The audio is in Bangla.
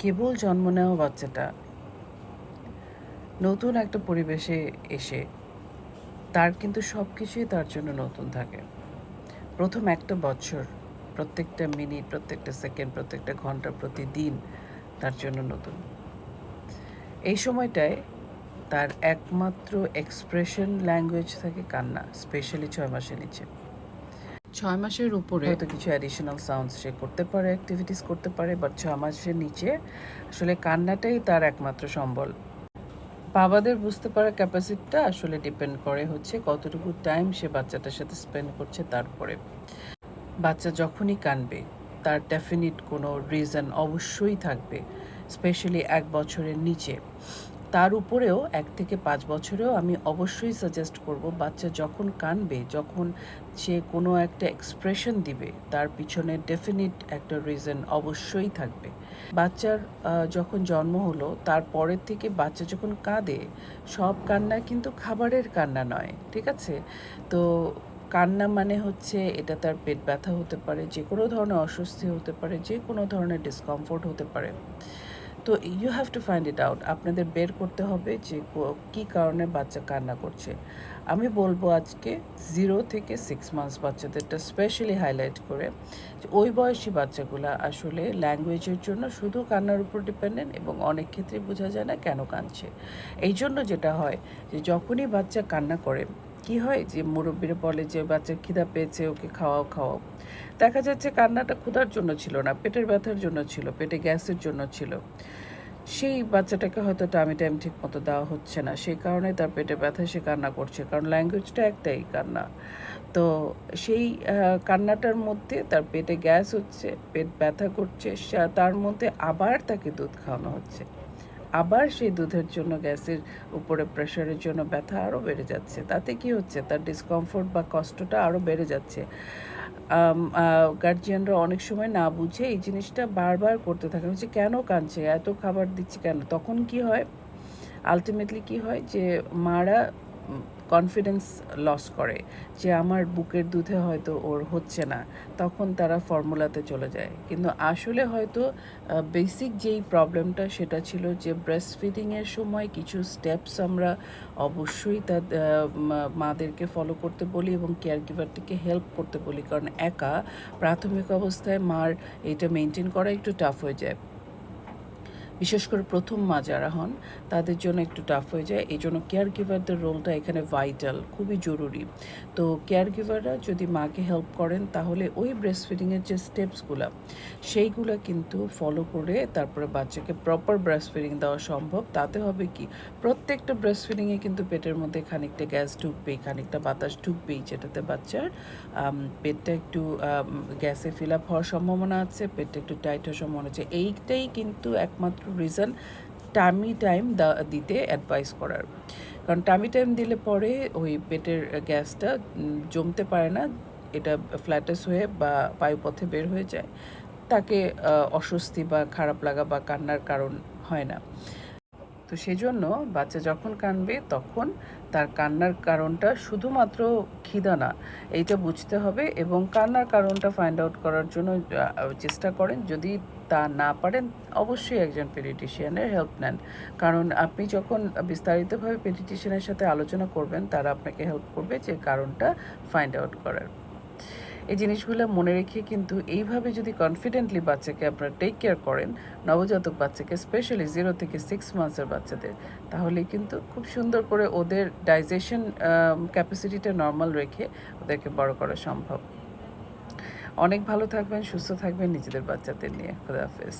কেবল জন্ম নেওয়া বাচ্চাটা নতুন একটা পরিবেশে এসে তার কিন্তু সব কিছুই তার জন্য নতুন থাকে। প্রথম একটা বছর প্রত্যেকটা মিনিট, প্রত্যেকটা সেকেন্ড, প্রত্যেকটা ঘন্টা, প্রতিদিন তার জন্য নতুন। এই সময়টায় তার একমাত্র এক্সপ্রেশন ল্যাঙ্গুয়েজ থাকে কান্না, স্পেশালি 6 মাসের নিচে। 6 মাসের উপরে হয়তো কিছু অ্যাডিশনাল সাউন্ডস সে করতে পারে, অ্যাক্টিভিটিস করতে পারে, বাট 6 মাসের নিচে আসলে কান্নাটাই তার একমাত্র সম্বল। বাবাদের বুঝতে পারার ক্যাপাসিটিটা আসলে ডিপেন্ড করে হচ্ছে কতটুকু টাইম সে বাচ্চাটার সাথে স্পেন্ড করছে তার উপরে। বাচ্চা যখনই কাঁদবে তার ডেফিনিট কোনো রিজন অবশ্যই থাকবে, স্পেশালি 1 বছরের নিচে। তার উপরেও 1 থেকে 5 বছরেও আমি অবশ্যই সাজেস্ট করব বাচ্চা যখন কাঁদবে, যখন সে কোনো একটা এক্সপ্রেশন দিবে, তার পিছনে ডেফিনিট একটা রিজন অবশ্যই থাকবে। বাচ্চার যখন জন্ম হলো তারপরের থেকে বাচ্চা যখন কাঁদে, সব কান্না কিন্তু খাবারের কান্না নয়, ঠিক আছে? তো কান্না মানে হচ্ছে এটা তার পেট ব্যথা হতে পারে, যে কোনো ধরনের অস্বস্তি হতে পারে, যে কোনো ধরনের ডিসকমফোর্ট হতে পারে। তো you have to find it out. আপনাদের বের করতে হবে যে কী কারণে বাচ্চা কান্না করছে। আমি বলবো আজকে 0 থেকে 6 মান্থস বাচ্চাদেরটা স্পেশালি হাইলাইট করে, যে ওই বয়সী বাচ্চাগুলা আসলে ল্যাঙ্গুয়েজের জন্য শুধু কান্নার উপর ডিপেন্ডেন্ট, এবং অনেক ক্ষেত্রে বোঝা যায় না কেন কাঁদছে। এই জন্য যেটা হয় যে যখনই বাচ্চা কান্না করে, কি হয় যে মুরব্বীরা বলে যে বাচ্চার খিদা পেয়েছে, ওকে খাওয়াও খাওয়াও। দেখা যাচ্ছে কান্নাটা ক্ষুধার জন্য ছিল না, পেটের ব্যথার জন্য ছিল, পেটে গ্যাসের জন্য ছিল। সেই বাচ্চাটাকে হয়তো টাইম ঠিক মতো দেওয়া হচ্ছে না, সেই কারণে তার পেটে ব্যথায় সে কান্না করছে, কারণ ল্যাঙ্গুয়েজটা একটাই কান্না। তো সেই কান্নাটার মধ্যে তার পেটে গ্যাস হচ্ছে, পেট ব্যথা করছে, তার মধ্যে আবার তাকে দুধ খাওয়ানো হচ্ছে, আবার সেই দুধের জন্য গ্যাসের উপরে প্রেশারের জন্য ব্যথা আরও বেড়ে যাচ্ছে। তাতে কি হচ্ছে, তার ডিসকমফোর্ট বা কষ্টটা আরও বেড়ে যাচ্ছে। গার্জিয়ানরা অনেক সময় না বুঝে এই জিনিসটা বারবার করতে থাকে, হচ্ছে কেন কাঁদছে, এত খাবার দিচ্ছি কেন। তখন কি হয়, আলটিমেটলি কি হয় যে মারা কনফিডেন্স লস করে যে আমার বুকের দুধে হয়তো ওর হচ্ছে না, তখন তারা ফর্মুলাতে চলে যায়। কিন্তু আসলে হয়তো বেসিক যেই প্রবলেমটা সেটা ছিল যে ব্রেস্ট ফিডিংয়ের সময় কিছু স্টেপস আমরা অবশ্যই মাদেরকে ফলো করতে বলি এবং কেয়ার গিভারটিকে হেল্প করতে বলি, কারণ একা প্রাথমিক অবস্থায় মার এটা মেনটেন করা একটু টাফ হয়ে যায়। বিশেষ করে প্রথম মা যারা হন তাদের জন্য একটু টাফ হয়ে যায়। এই জন্য কেয়ার গিভারদের রোলটা এখানে ভাইটাল, খুবই জরুরি। তো কেয়ার গিভাররা যদি মাকে হেল্প করেন তাহলে ওই ব্রেস্ট ফিডিংয়ের যে স্টেপসগুলো সেইগুলো কিন্তু ফলো করে তারপরে বাচ্চাকে প্রপার ব্রেস্ট ফিডিং দেওয়া সম্ভব। তাতে হবে কি, প্রত্যেকটা ব্রেস্ট ফিডিংয়ে কিন্তু পেটের মধ্যে খানিকটা গ্যাস ঢুকবেই, খানিকটা বাতাস ঢুকবেই, যেটাতে বাচ্চার পেটটা একটু গ্যাসে ফিল আপ হওয়ার সম্ভাবনা আছে, পেটটা একটু টাইট হওয়ার সম্ভাবনা আছে। এইটাই কিন্তু একমাত্র রিজন টামি টাইম দিতে অ্যাডভাইস করার। কারণ টামি টাইম দিলে পরে ওই পেটের গ্যাসটা জমতে পারে না, এটা ফ্ল্যাটাস হয়ে বা বায়ুপথে বের হয়ে যায়, তাকে অস্বস্তি বা খারাপ লাগা বা কান্নার কারণ হয় না। তো সেজন্য বাচ্চা যখন কাঁদবে তখন তার কান্নার কারণটা শুধুমাত্র খিদা না, এইটা বুঝতে হবে, এবং কান্নার কারণটা ফাইন্ড আউট করার জন্য চেষ্টা করেন। যদি তা না পারেন অবশ্যই একজন পেডিয়াট্রিশিয়ানের হেল্প নেন, কারণ আপনি যখন বিস্তারিতভাবে পেডিয়াট্রিশিয়ানের সাথে আলোচনা করবেন তারা আপনাকে হেল্প করবে যে কারণটা ফাইন্ড আউট করার। এই জিনিসগুলো মনে রেখে কিন্তু এইভাবে যদি কনফিডেন্টলি বাচ্চাকে আপনারা টেক কেয়ার করেন, নবজাতক বাচ্চাকে স্পেশালি 0 থেকে 6 মান্থসের বাচ্চাদের, তাহলে কিন্তু খুব সুন্দর করে ওদের ডাইজেশন ক্যাপাসিটিটা নর্মাল রেখে ওদেরকে বড় করা সম্ভব। অনেক ভালো থাকবেন, সুস্থ থাকবেন নিজেদের বাচ্চাদের নিয়ে। খোদা হাফেজ।